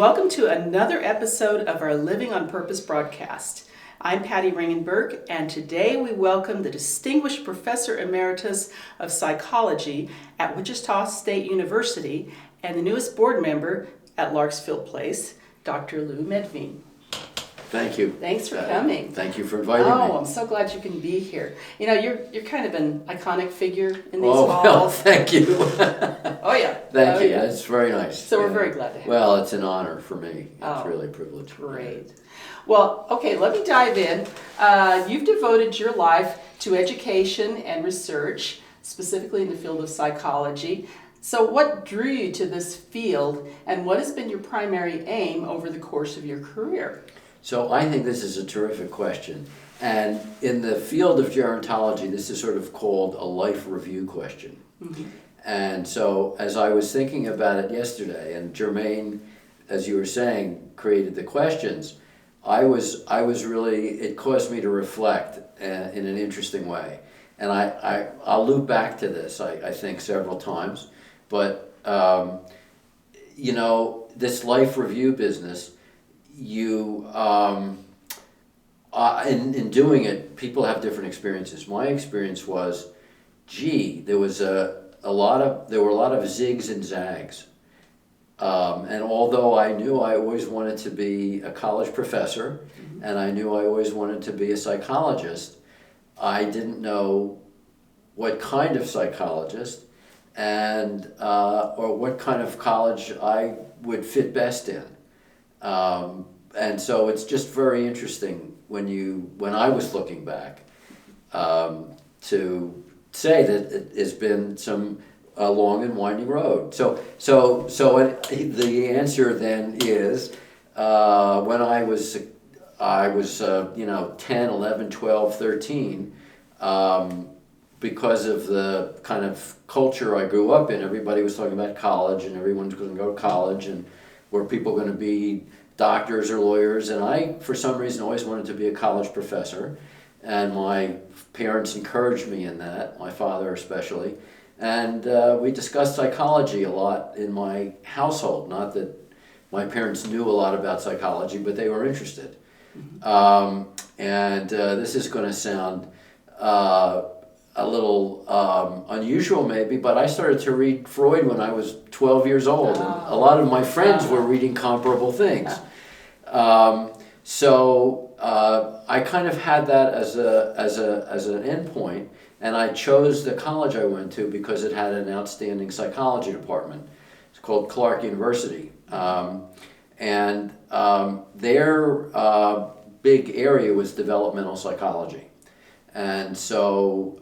Welcome to another episode of our Living on Purpose broadcast. I'm Patty Ringenberg, and today we welcome the distinguished Professor Emeritus of Psychology at Wichita State University and the newest board member at Larksfield Place, Dr. Lou Medvene. Thank you. Thanks for coming. Thank you for inviting me. Oh, I'm so glad you can be here. You know, you're kind of an iconic figure in these halls. Well, thank you. Oh, yeah. Thank you. Yeah. That's very nice. So we're very glad to have you. Well, it's an honor for me. It's Oh, really a privilege. Great. Well, okay, let me dive in. You've devoted your life to education and research, specifically in the field of psychology. So what drew you to this field, and what has been your primary aim over the course of your career? So I think this is a terrific question. And in the field of gerontology, this is sort of called a life review question. Mm-hmm. And so as I was thinking about it yesterday, and Jermaine, as you were saying, created the questions, I was really, it caused me to reflect in an interesting way. And I'll loop back to this, I think, several times. But, you know, this life review business, in doing it, people have different experiences. My experience was, there were a lot of zigs and zags. And although I knew I always wanted to be a college professor, mm-hmm. and I knew I always wanted to be a psychologist, I didn't know what kind of psychologist and or what kind of college I would fit best in. And so it's just very interesting when I was looking back to say that it has been a long and winding road. So the answer then is when I was 10, 11, 12, 13, because of the kind of culture I grew up in, everybody was talking about college and everyone's going to go to college and were people going to be doctors or lawyers, and I, for some reason, always wanted to be a college professor, and my parents encouraged me in that, my father especially, and we discussed psychology a lot in my household. Not that my parents knew a lot about psychology, but they were interested. Mm-hmm. This is going to sound a little unusual maybe, but I started to read Freud when I was 12 years old, and a lot of my friends were reading comparable things. So I kind of had that as an endpoint, and I chose the college I went to because it had an outstanding psychology department. It's called Clark University, and their big area was developmental psychology. And so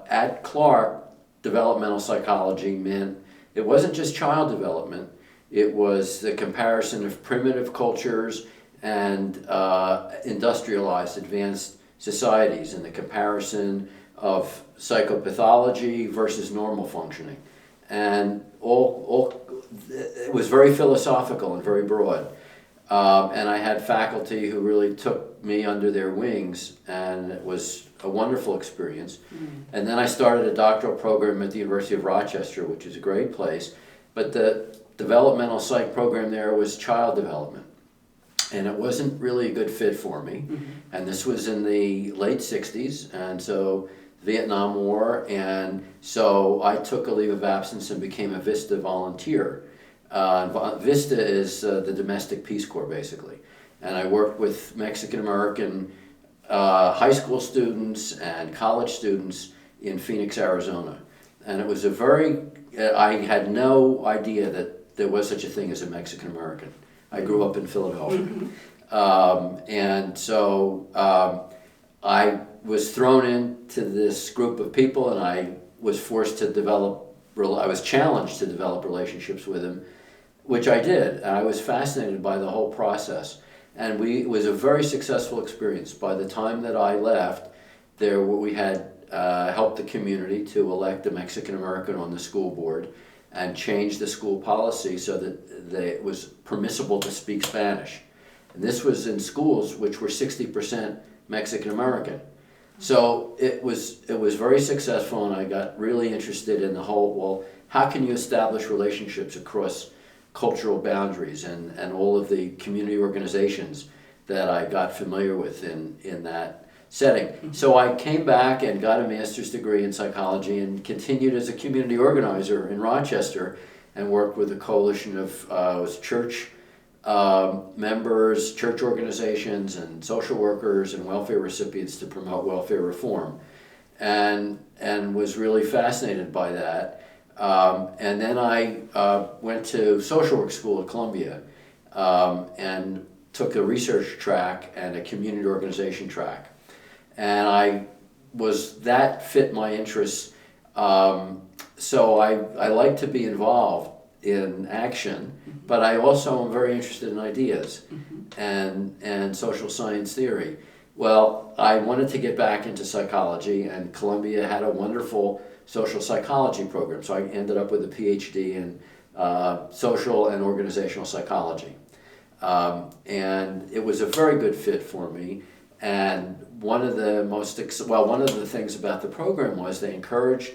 at Clark, developmental psychology meant it wasn't just child development, it was the comparison of primitive cultures and industrialized advanced societies, and the comparison of psychopathology versus normal functioning. And it was very philosophical and very broad. And I had faculty who really took me under their wings, and it was a wonderful experience. Mm. And then I started a doctoral program at the University of Rochester, which is a great place. But the developmental psych program there was child development. And it wasn't really a good fit for me. Mm-hmm. And this was in the late 60s, and so Vietnam War. And so I took a leave of absence and became a VISTA volunteer. VISTA is the Domestic Peace Corps, basically. And I worked with Mexican-American high school students and college students in Phoenix, Arizona. And it was I had no idea that there was such a thing as a Mexican-American. I grew up in Philadelphia. Mm-hmm. And so I was thrown into this group of people, and I was challenged to develop relationships with them, which I did. And I was fascinated by the whole process. And it was a very successful experience. By the time that I left, we had helped the community to elect a Mexican American on the school board and change the school policy so that it was permissible to speak Spanish. And this was in schools which were 60% Mexican American. So it was very successful, and I got really interested in the whole, how can you establish relationships across cultural boundaries and all of the community organizations that I got familiar with in that setting. So I came back and got a master's degree in psychology and continued as a community organizer in Rochester and worked with a coalition of church members, church organizations, and social workers and welfare recipients to promote welfare reform, and was really fascinated by that. And then I went to social work school at Columbia and took a research track and a community organization track. And that fit my interests. So I like to be involved in action, but I also am very interested in ideas and social science theory. Well, I wanted to get back into psychology, and Columbia had a wonderful social psychology program, so I ended up with a PhD in social and organizational psychology. And it was a very good fit for me. And one of the things about the program was they encouraged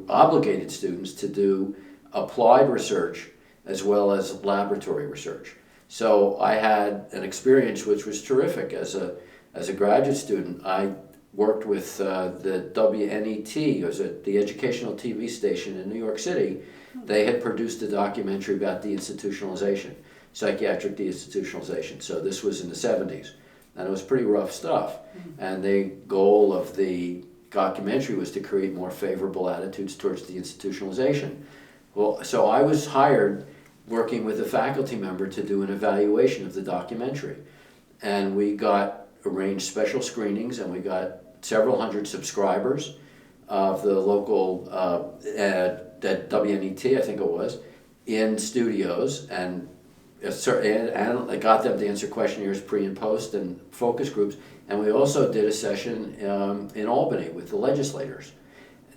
obligated students to do applied research as well as laboratory research. So I had an experience which was terrific as a graduate student. I worked with the WNET, it was the educational TV station in New York City. They had produced a documentary about deinstitutionalization, psychiatric deinstitutionalization. So this was in the 70s, and it was pretty rough stuff. And the goal of the documentary was to create more favorable attitudes towards deinstitutionalization. Well, so I was hired working with a faculty member to do an evaluation of the documentary. And we arranged special screenings, and we got several hundred subscribers of the local at WNET, I think it was, in studios, and I got them to answer questionnaires pre and post and focus groups. And we also did a session in Albany with the legislators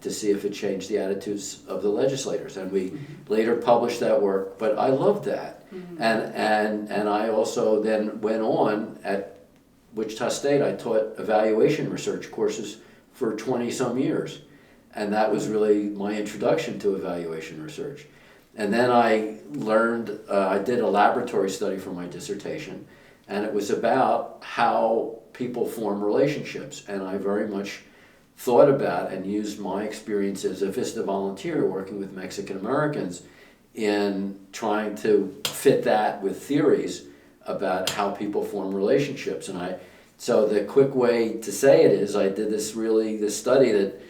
to see if it changed the attitudes of the legislators. And we later published that work, but I loved that. And I also then went on at Wichita State. I taught evaluation research courses for 20-some years. And that was really my introduction to evaluation research. And then I learned, I did a laboratory study for my dissertation, and it was about how people form relationships. And I very much thought about and used my experience as a VISTA volunteer working with Mexican Americans in trying to fit that with theories about how people form relationships. So the quick way to say it is I did this study that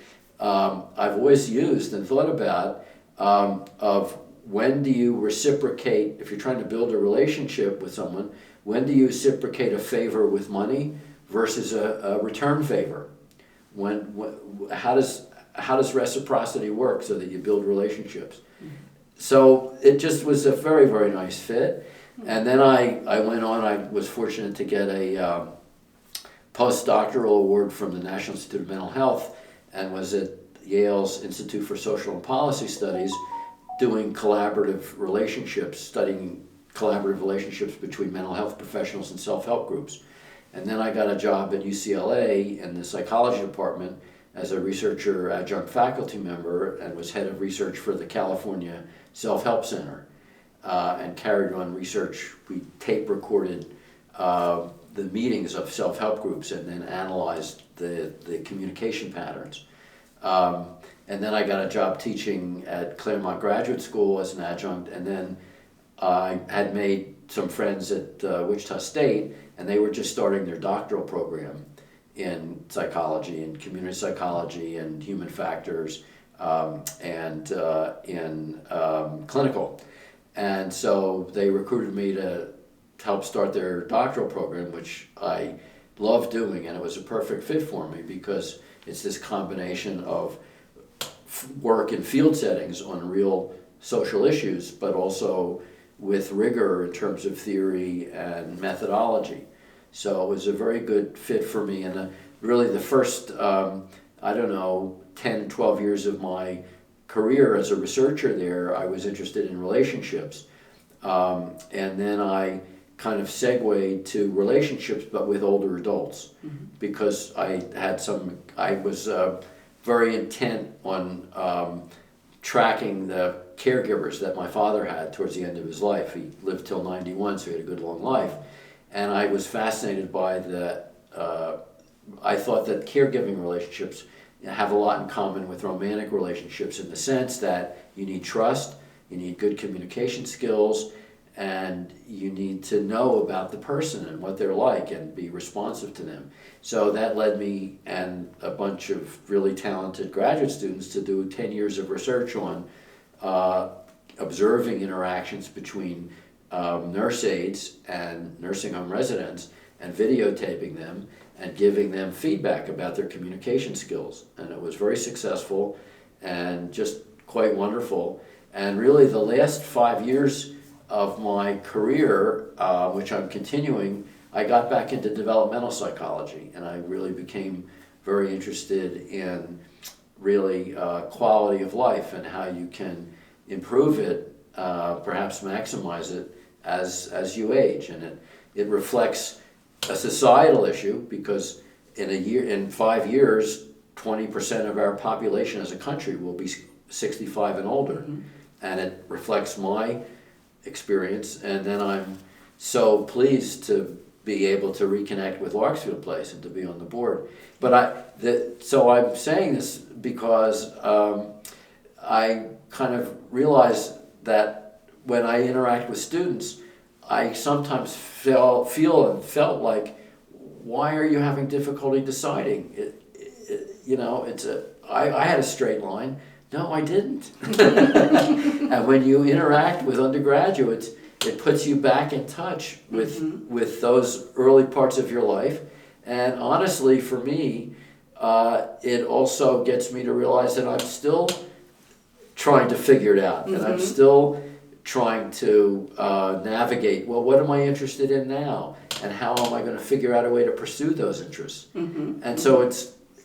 I've always used and thought about of when do you reciprocate, if you're trying to build a relationship with someone, when do you reciprocate a favor with money versus a return favor? How does reciprocity work so that you build relationships? So it just was a very, very nice fit. And then I went on, I was fortunate to get a postdoctoral award from the National Institute of Mental Health, and was at Yale's Institute for Social and Policy Studies doing collaborative relationships, studying collaborative relationships between mental health professionals and self-help groups. And then I got a job at UCLA in the psychology department as a researcher adjunct faculty member, and was head of research for the California Self-Help Center, and carried on research. We tape recorded the meetings of self-help groups and then analyzed the communication patterns. And then I got a job teaching at Claremont Graduate School as an adjunct, and then I had made some friends at Wichita State, and they were just starting their doctoral program in psychology and community psychology and human factors and in clinical. And so they recruited me to help start their doctoral program, which I love doing, and it was a perfect fit for me because it's this combination of work in field settings on real social issues, but also with rigor in terms of theory and methodology. So it was a very good fit for me, and really the first, 10, 12 years of my career as a researcher there, I was interested in relationships. And then I kind of segued to relationships, but with older adults, because I was very intent on tracking the caregivers that my father had towards the end of his life. He lived till 91, so he had a good long life. And I was fascinated by I thought that caregiving relationships have a lot in common with romantic relationships, in the sense that you need trust, you need good communication skills, and you need to know about the person and what they're like and be responsive to them. So that led me and a bunch of really talented graduate students to do 10 years of research on observing interactions between nurse aides and nursing home residents, and videotaping them and giving them feedback about their communication skills. And it was very successful and just quite wonderful. And really the last 5 years of my career, which I'm continuing, I got back into developmental psychology, and I really became very interested in really quality of life and how you can improve it, perhaps maximize it as you age. And it reflects a societal issue, because in 5 years, 20% of our population as a country will be 65 and older. Mm-hmm. And it reflects my experience, and then I'm so pleased to be able to reconnect with Larksfield Place and to be on the board. But so I'm saying this because I kind of realize that when I interact with students, I sometimes feel and felt like, why are you having difficulty deciding? I had a straight line. No, I didn't. And when you interact with undergraduates, it puts you back in touch with those early parts of your life. And honestly, for me, it also gets me to realize that I'm still trying to figure it out. And I'm still trying to navigate, well, what am I interested in now? And how am I going to figure out a way to pursue those interests? And so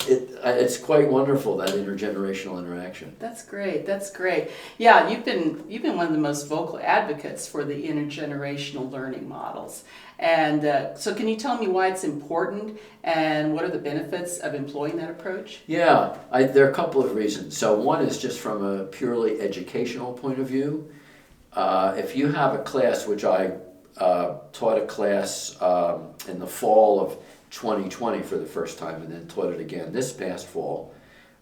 it's quite wonderful, that intergenerational interaction. That's great. That's great. Yeah, you've been one of the most vocal advocates for the intergenerational learning models. And so can you tell me why it's important and what are the benefits of employing that approach? Yeah, there are a couple of reasons. So one is just from a purely educational point of view. If you have a class, which I taught a class in the fall of 2020 for the first time, and then taught it again this past fall,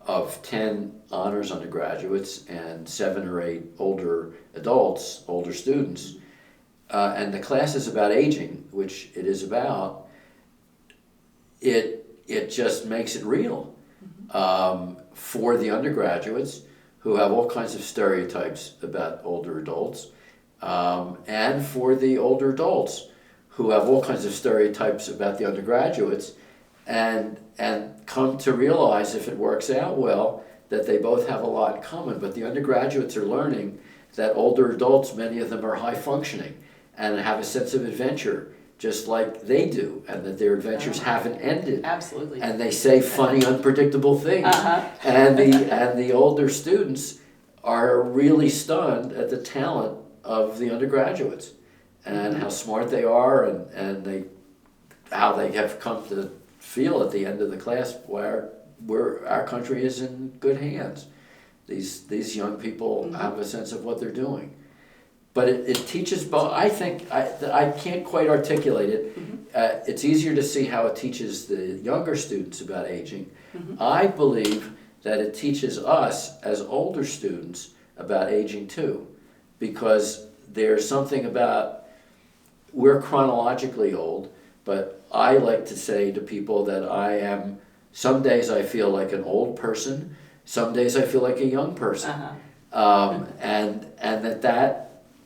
of 10 honors undergraduates and 7 or 8 older adults, older students. And the class is about aging, which it is about. It just makes it real for the undergraduates, who have all kinds of stereotypes about older adults, and for the older adults, who have all kinds of stereotypes about the undergraduates, and come to realize, if it works out well, that they both have a lot in common. But the undergraduates are learning that older adults, many of them are high functioning and have a sense of adventure just like they do, and that their adventures haven't ended. Absolutely. And they say funny, unpredictable things. And the older students are really stunned at the talent of the undergraduates, and how smart they are, and how they have come to feel at the end of the class where our country is in good hands. These young people have a sense of what they're doing. But it teaches both. I think, I can't quite articulate it. It's easier to see how it teaches the younger students about aging. I believe that it teaches us as older students about aging too, because there's something about, we're chronologically old, but I like to say to people that some days I feel like an old person, some days I feel like a young person. And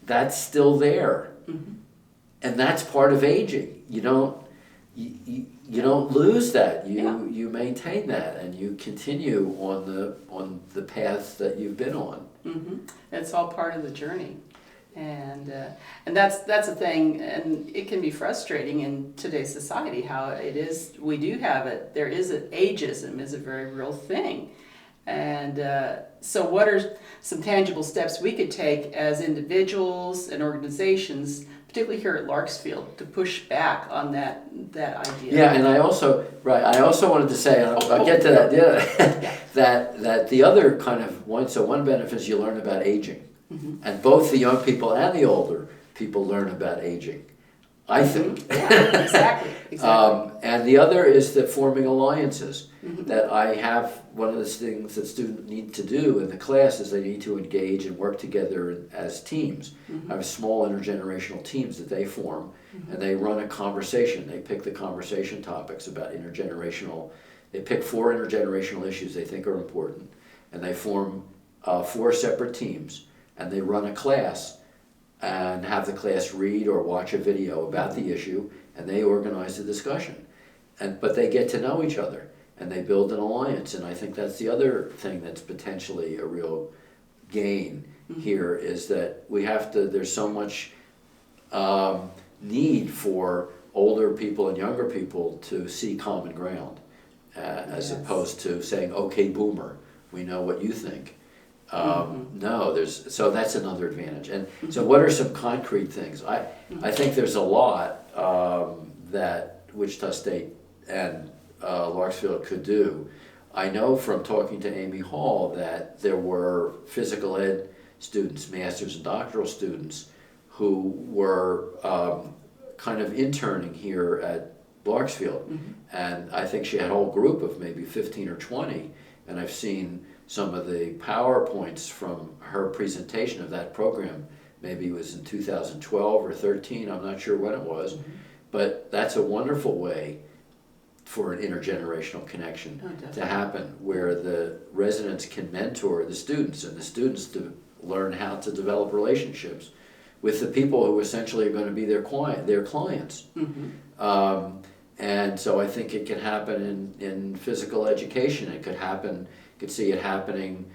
that's still there. And that's part of aging. You don't lose that. You maintain that, and you continue on the path that you've been on. It's all part of the journey. And that's a thing, and it can be frustrating in today's society how it is. We do have it. There is ageism is a very real thing. And so what are some tangible steps we could take as individuals and organizations particularly here at Larksfield, to push back on that idea. Yeah, and I also wanted to say, and I'll get to that, Yeah. that the other kind of one benefit is you learn about aging. And both the young people and the older people learn about aging, I think. Yeah, exactly. And the other is that forming alliances. That I have, one of the things that students need to do in the class is they need to engage and work together as teams. I have small intergenerational teams that they form, and they run a conversation. They pick the conversation topics about intergenerational. They pick 4 intergenerational issues they think are important, and they form 4 separate teams, and they run a class and have the class read or watch a video about the issue, and they organize the discussion. But they get to know each other, and they build an alliance, and I think that's the other thing that's potentially a real gain here, is that there's so much need for older people and younger people to see common ground, as opposed to saying, okay, boomer, we know what you think. No, so that's another advantage. And so what are some concrete things? I think there's a lot that Wichita State and Larksfield could do. I know from talking to Amy Hall that there were physical ed students, master's and doctoral students, who were kind of interning here at Larksfield. And I think she had a whole group of maybe 15 or 20, and I've seen some of the PowerPoints from her presentation of that program. Maybe it was in 2012 or 13, I'm not sure when it was, but that's a wonderful way for an intergenerational connection to happen, where the residents can mentor the students, and the students to learn how to develop relationships with the people who essentially are going to be their clients. And so I think it can happen in physical education. It could see it happening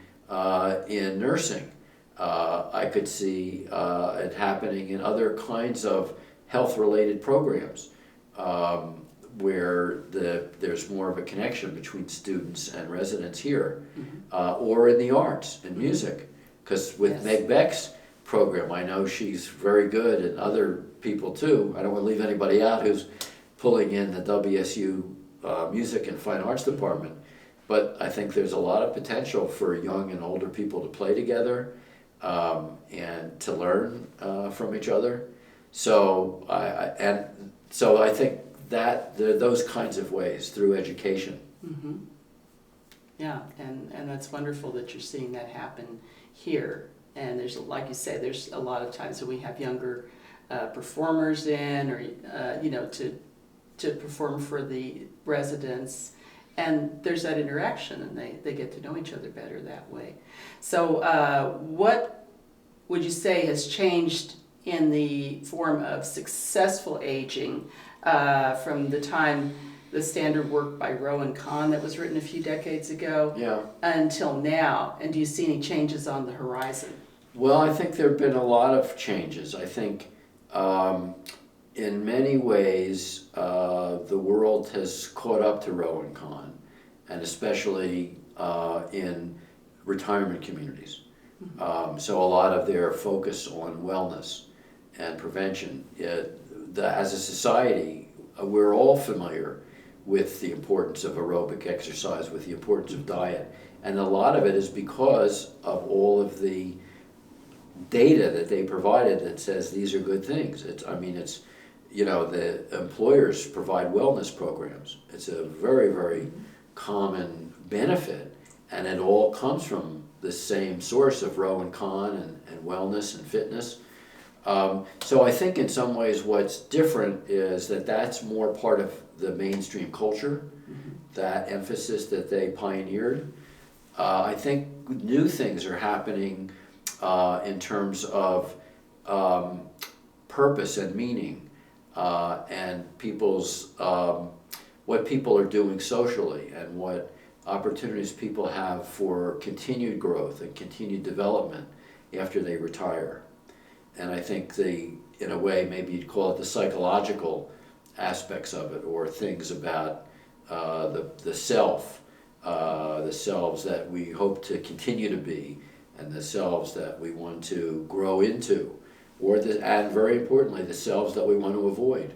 in nursing. I could see it happening in other kinds of health-related programs, where there's more of a connection between students and residents here, or in the arts, in music. Because with Meg Beck's program, I know she's very good, and other people too. I don't want to leave anybody out who's pulling in the WSU Music and Fine Arts Department. But I think there's a lot of potential for young and older people to play together and to learn from each other. So I think that those kinds of ways through education. Yeah, and that's wonderful that you're seeing that happen here. And there's, like you say, there's a lot of times that we have younger performers in, or to perform for the residents, and there's that interaction, and they get to know each other better that way. So what would you say has changed in the form of successful aging from the time the standard work by Rowan Kahn that was written a few decades ago until now? And do you see any changes on the horizon? Well, I think there have been a lot of changes. I think in many ways the world has caught up to Rowan Kahn, and especially in retirement communities. So a lot of their focus on wellness and prevention. As a society, we're all familiar with the importance of aerobic exercise, with the importance of diet. And a lot of it is because of all of the data that they provided that says these are good things. The employers provide wellness programs. It's a very, very common benefit, and it all comes from the same source of Rowan Kahn and wellness and fitness. So I think in some ways what's different is that that's more part of the mainstream culture, that emphasis that they pioneered. I think new things are happening in terms of purpose and meaning, and people's what people are doing socially, and what opportunities people have for continued growth and continued development after they retire. And I think in a way, maybe you'd call it the psychological aspects of it, or things about the self, the selves that we hope to continue to be, and the selves that we want to grow into, and very importantly, the selves that we want to avoid,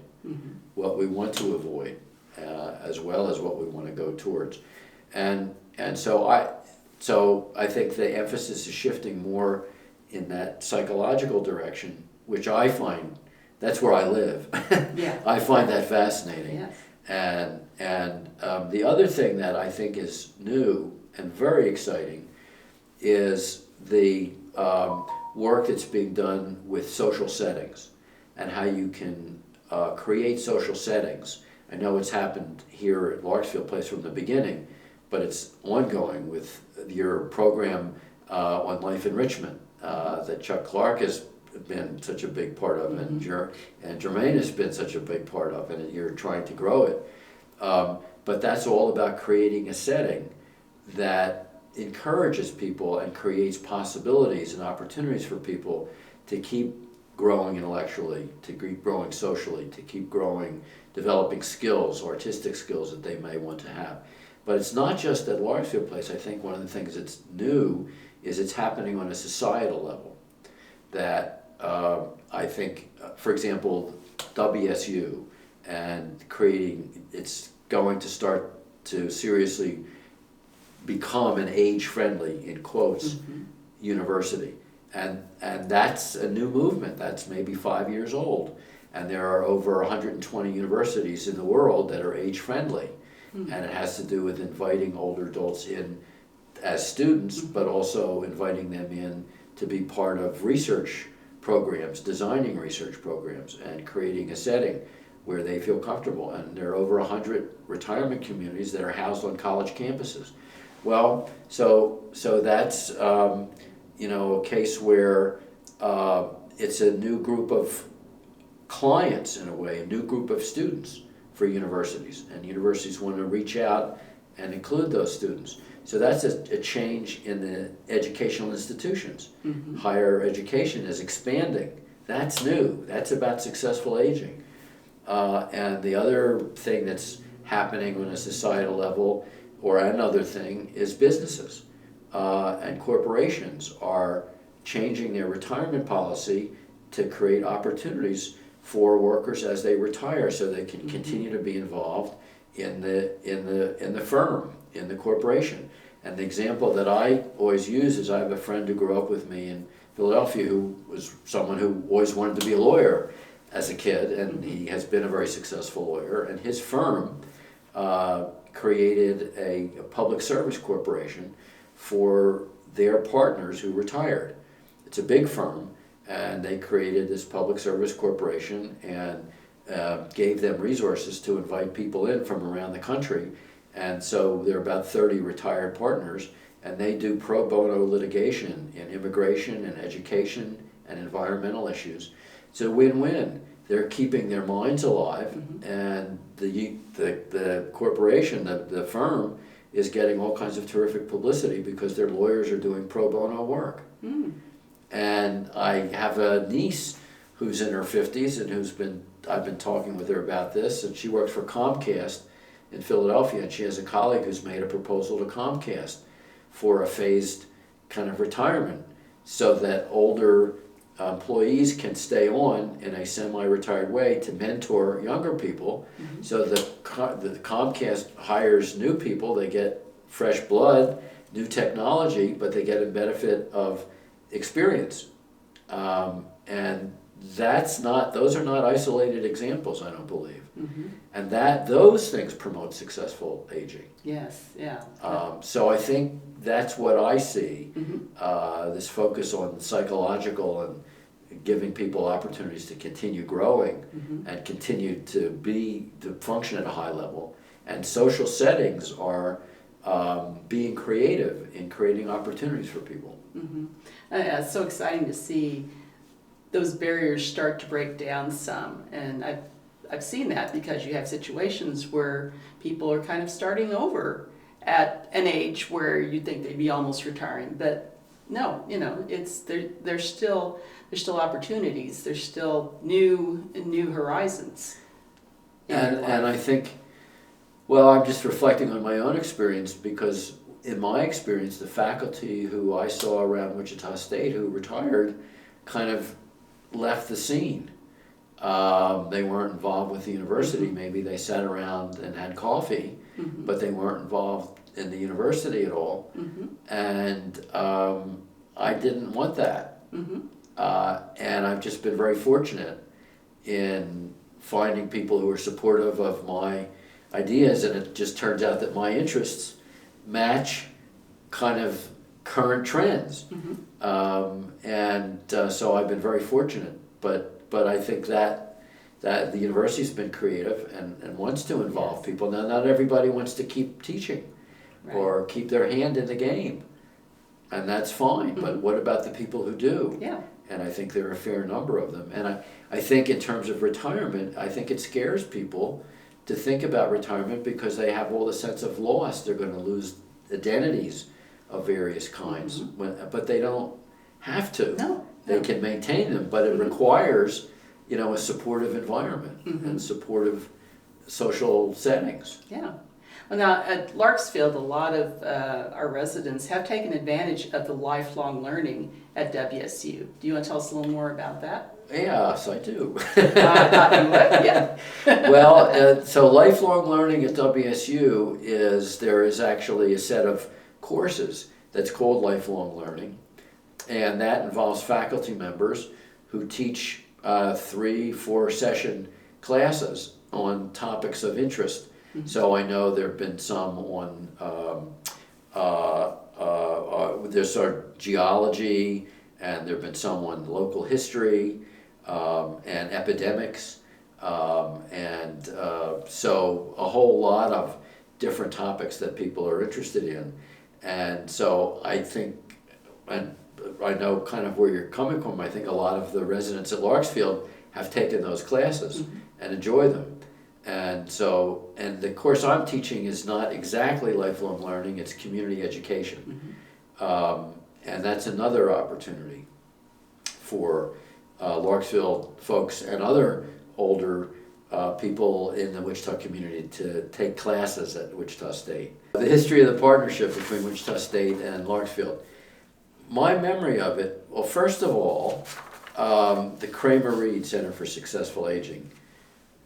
what we want to avoid, as well as what we want to go towards. And so I think the emphasis is shifting more in that psychological direction, which I find, that's where I live. Yeah. I find that fascinating. Yes. And the other thing that I think is new and very exciting is the work that's being done with social settings and how you can create social settings. I know it's happened here at Larksfield Place from the beginning, but it's ongoing with your program on life enrichment that Chuck Clark has been such a big part of, and Jermaine has been such a big part of, and you're trying to grow it. But that's all about creating a setting that encourages people and creates possibilities and opportunities for people to keep growing intellectually, to keep growing socially, to keep growing, developing skills, artistic skills that they may want to have. But it's not just at Larksfield Place. I think one of the things that's new is it's happening on a societal level. That I think, for example, WSU and creating, it's going to start to seriously become an age-friendly, in quotes, university. And that's a new movement. That's maybe 5 years old. And there are over 120 universities in the world that are age-friendly. And it has to do with inviting older adults in as students, but also inviting them in to be part of research programs, designing research programs, and creating a setting where they feel comfortable. And there are over 100 retirement communities that are housed on college campuses. Well, so that's a case where it's a new group of clients, in a way, a new group of students for universities, and universities want to reach out and include those students. So that's a change in the educational institutions. Higher education is expanding. That's new. That's about successful aging. And the other thing that's happening on a societal level, or another thing, is businesses and corporations are changing their retirement policy to create opportunities for workers as they retire, so they can continue to be involved in the firm, in the corporation. And the example that I always use is I have a friend who grew up with me in Philadelphia who was someone who always wanted to be a lawyer as a kid, and he has been a very successful lawyer. And his firm created a public service corporation for their partners who retired. It's a big firm, and they created this public service corporation and gave them resources to invite people in from around the country. And so there are about 30 retired partners, and they do pro bono litigation in immigration and education and environmental issues. It's a win-win. They're keeping their minds alive, and the corporation, the firm, is getting all kinds of terrific publicity because their lawyers are doing pro bono work. And I have a niece who's in her 50s and I've been talking with her about this, and she works for Comcast in Philadelphia, and she has a colleague who's made a proposal to Comcast for a phased kind of retirement so that older employees can stay on in a semi-retired way to mentor younger people. So the Comcast hires new people, they get fresh blood, new technology, but they get a benefit of experience. And those are not isolated examples, I don't believe. And those things promote successful aging. Yes, yeah. So I think that's what I see, this focus on psychological and giving people opportunities to continue growing and continue to function at a high level. And social settings are being creative in creating opportunities for people. It's so exciting to see those barriers start to break down some, and I've seen that because you have situations where people are kind of starting over at an age where you think they'd be almost retiring, but no, it's there's still opportunities, there's still new horizons. And I think, well, I'm just reflecting on my own experience, because in my experience, the faculty who I saw around Wichita State who retired kind of left the scene. They weren't involved with the university. Maybe they sat around and had coffee, but they weren't involved in the university at all. And I didn't want that. And I've just been very fortunate in finding people who are supportive of my ideas, and it just turns out that my interests match kind of current trends. So I've been very fortunate, but I think that the university's been creative and wants to involve people. Now, not everybody wants to keep teaching or keep their hand in the game, and that's fine, but what about the people who do? Yeah. And I think there are a fair number of them. And I think in terms of retirement, I think it scares people to think about retirement because they have all the sense of loss. They're going to lose identities of various kinds, but they don't have to. No. They can maintain them, but it requires, a supportive environment and supportive social settings. Yeah. Well, now at Larksfield, a lot of our residents have taken advantage of the lifelong learning at WSU. Do you want to tell us a little more about that? Yes, I do. I thought you would, yeah. Well, so lifelong learning at WSU there is actually a set of courses that's called lifelong learning, and that involves faculty members who teach 3-4 session classes on topics of interest. So I know there have been some on there's sort of geology, and there have been some on local history and epidemics, so a whole lot of different topics that people are interested in. And so I think, and I know kind of where you're coming from, I think a lot of the residents at Larksfield have taken those classes and enjoy them. And the course I'm teaching is not exactly lifelong learning, it's community education. And that's another opportunity for Larksfield folks and other older people in the Wichita community to take classes at Wichita State. The history of the partnership between Wichita State and Larksfield. My memory of it, well, first of all, the Kramer Reed Center for Successful Aging,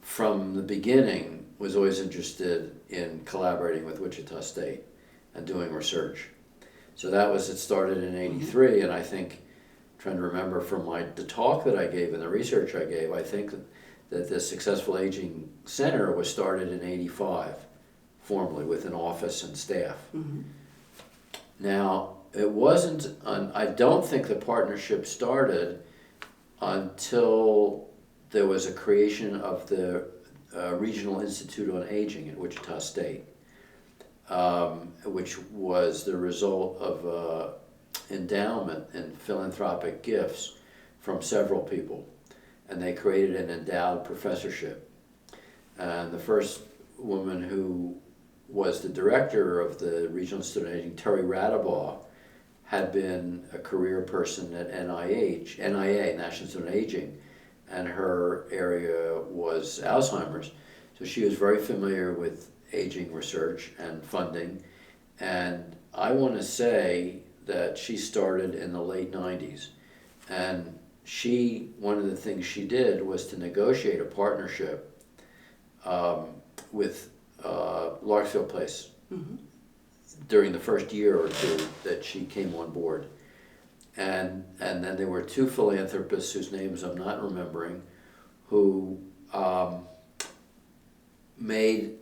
from the beginning, was always interested in collaborating with Wichita State and doing research. So it started in '83, and I think, trying to remember from the talk that I gave and the research I gave, I think that the Successful Aging Center was started in '85, formally, with an office and staff. Now, it wasn't, I don't think the partnership started until there was a creation of the Regional Institute on Aging at Wichita State, which was the result of endowment and philanthropic gifts from several people. And they created an endowed professorship. And the first woman who was the director of the Regional Institute on Aging, Terry Radabaugh, had been a career person at NIA, National Institute on Aging, and her area was Alzheimer's. So she was very familiar with aging research and funding. And I want to say that she started in the late 90s. And one of the things she did was to negotiate a partnership with Larksfield Place during the first year or two that she came on board. And then there were two philanthropists whose names I'm not remembering, who made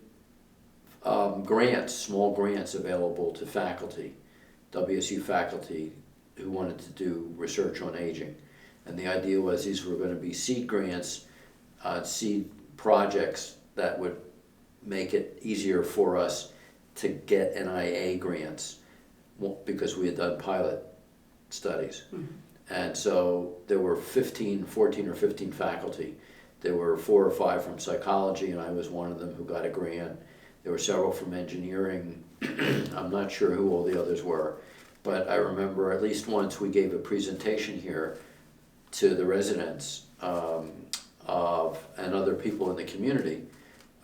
small grants available to faculty, WSU faculty, who wanted to do research on aging. And the idea was these were going to be seed grants, seed projects that would make it easier for us to get NIA grants, because we had done pilot studies. And so there were 14 or 15 faculty. There were 4 or 5 from psychology, and I was one of them who got a grant. There were several from engineering. I'm not sure who all the others were, but I remember at least once we gave a presentation here to the residents and other people in the community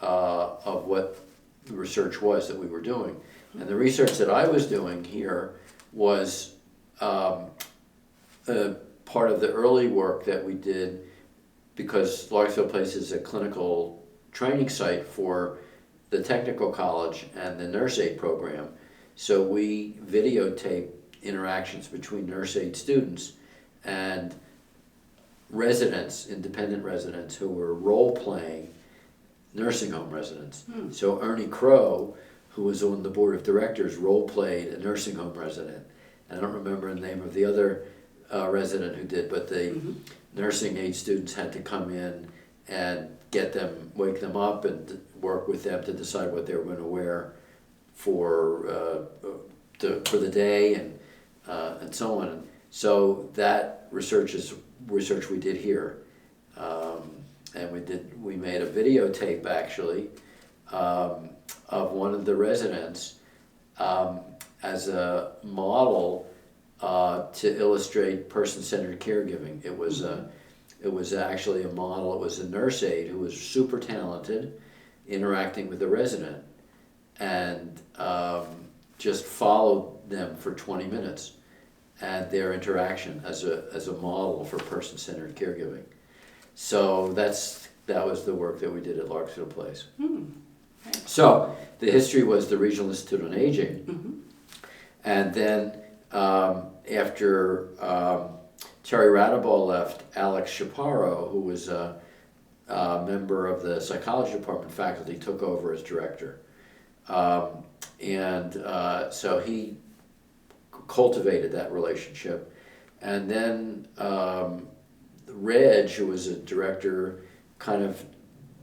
of what the research was that we were doing. And the research that I was doing here was part part of the early work that we did, because Larksfield Place is a clinical training site for the technical college and the nurse aid program. So we videotape interactions between nurse aid students and residents, independent residents who were role-playing nursing home residents. So Ernie Crow, who was on the board of directors, role-played a nursing home resident. And I don't remember the name of the other resident who did, but the nursing aid students had to come in and wake them up and work with them to decide what they were going to wear for the day and so on. So that research is research we did here, and we made a videotape actually of one of the residents as a model to illustrate person-centered caregiving. It was actually a model. It was a nurse aide who was super talented, interacting with the resident, and just followed them for 20 minutes and their interaction as a model for person-centered caregiving. So that was the work that we did at Larksfield Place. So the history was the Regional Institute on Aging, and then after Terry Radaball left, Alex Chaparro, who was a member of the psychology department faculty, took over as director. So he cultivated that relationship. And then Reg, who was a director, kind of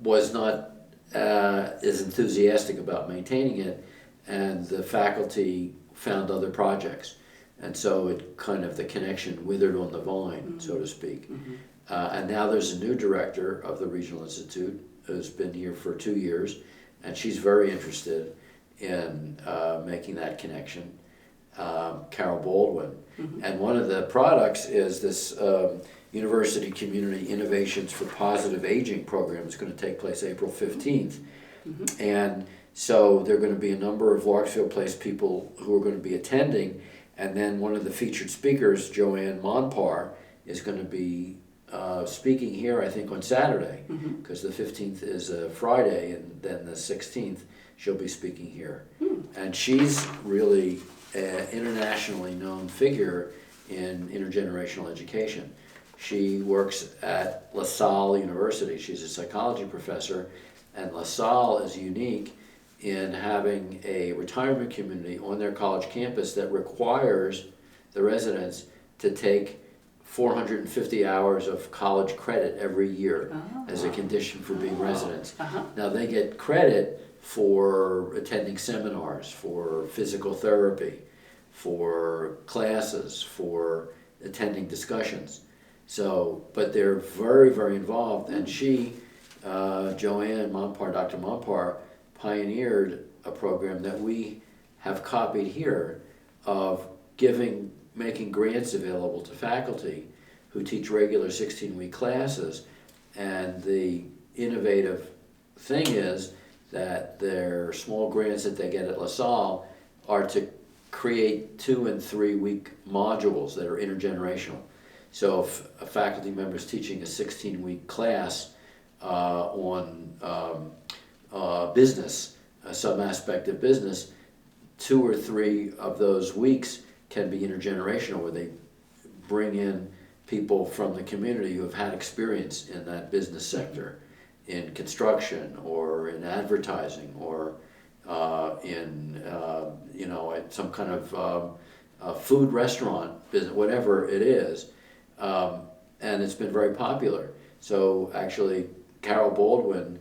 was not as enthusiastic about maintaining it, and the faculty found other projects. And so the connection withered on the vine, so to speak. And now there's a new director of the Regional Institute who's been here for 2 years, and she's very interested in making that connection, Carol Baldwin. And one of the products is this University Community Innovations for Positive Aging program. It's going to take place April 15th. And so there are going to be a number of Larksfield Place people who are going to be attending. And then one of the featured speakers, Joanne Monpar, is going to be speaking here, I think, on Saturday, because the 15th is a Friday, and then the 16th she'll be speaking here. And she's really an internationally known figure in intergenerational education. She works at LaSalle University. She's a psychology professor, and LaSalle is unique in having a retirement community on their college campus that requires the residents to take 450 hours of college credit every year as a condition for being residents. Now they get credit for attending seminars, for physical therapy, for classes, for attending discussions. So, but they're very, very involved, and she, Joanne Monpar, Dr. Monpar, pioneered a program that we have copied here of making grants available to faculty who teach regular 16-week classes. And the innovative thing is that their small grants that they get at LaSalle are to create 2 and 3 week modules that are intergenerational. So if a faculty member is teaching a 16-week class on business, some aspect of business, 2 or 3 of those weeks can be intergenerational, where they bring in people from the community who have had experience in that business sector, in construction or in advertising or in some kind of food restaurant business, whatever it is, and it's been very popular. So actually, Carol Baldwin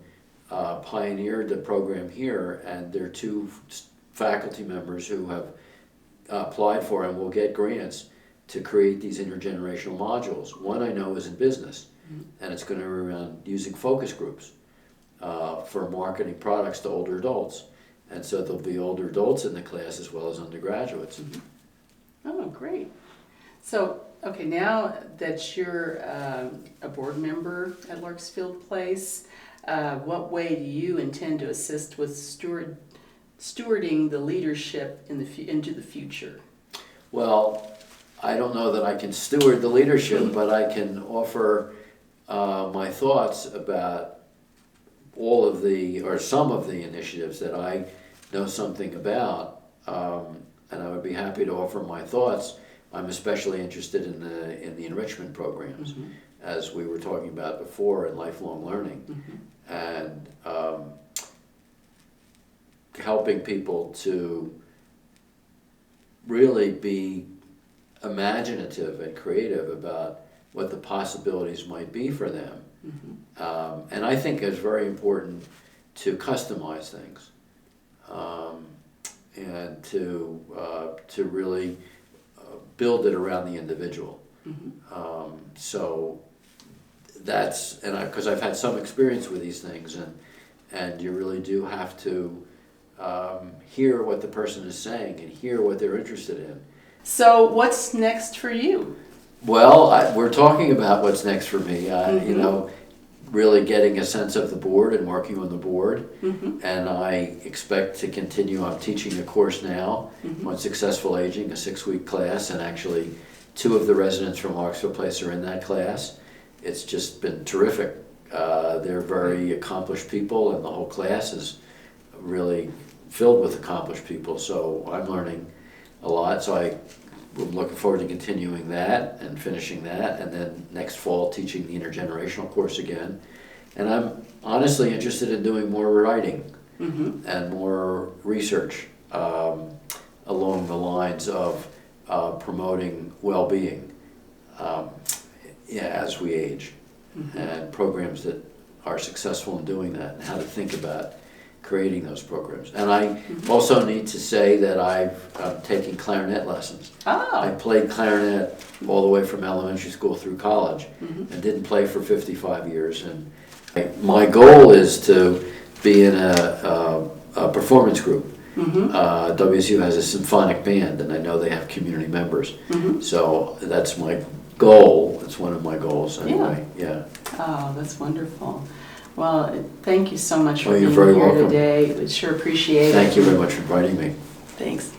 pioneered the program here, and there are 2 faculty members who have applied for and will get grants to create these intergenerational modules. One I know is in business, and it's going to be around using focus groups for marketing products to older adults. And so there'll be older adults in the class as well as undergraduates. Oh, great. So, okay, now that you're a board member at Larksfield Place, what way do you intend to assist with stewarding the leadership into the future? Well, I don't know that I can steward the leadership, but I can offer my thoughts about all of the, or some of the initiatives that I know something about, and I would be happy to offer my thoughts. I'm especially interested in the enrichment programs, as we were talking about before, in lifelong learning, and helping people to really be imaginative and creative about what the possibilities might be for them. And I think it's very important to customize things, and to really build it around the individual. So that's, and because I've had some experience with these things, and you really do have to hear what the person is saying and hear what they're interested in. So what's next for you? Well, we're talking about what's next for me. You know, really getting a sense of the board and working on the board. And I expect to continue. I'm teaching a course now on successful aging, a 6-week class, and actually 2 of the residents from Larksfield Place are in that class. It's just been terrific. They're very accomplished people, and the whole class is really filled with accomplished people. So I'm learning a lot. So I'm looking forward to continuing that and finishing that, and then next fall teaching the intergenerational course again. And I'm honestly interested in doing more writing and more research along the lines of promoting well-being as we age, and programs that are successful in doing that, and how to think about creating those programs. And I also need to say that I'm taking clarinet lessons. I played clarinet all the way from elementary school through college, and didn't play for 55 years. And my goal is to be in a performance group. WSU has a symphonic band, and I know they have community members. So that's my goal. It's one of my goals anyway. Yeah. Oh, that's wonderful. Well, thank you so much for you're being very here welcome. today. We sure appreciate it. Thank you very much for inviting me. Thanks.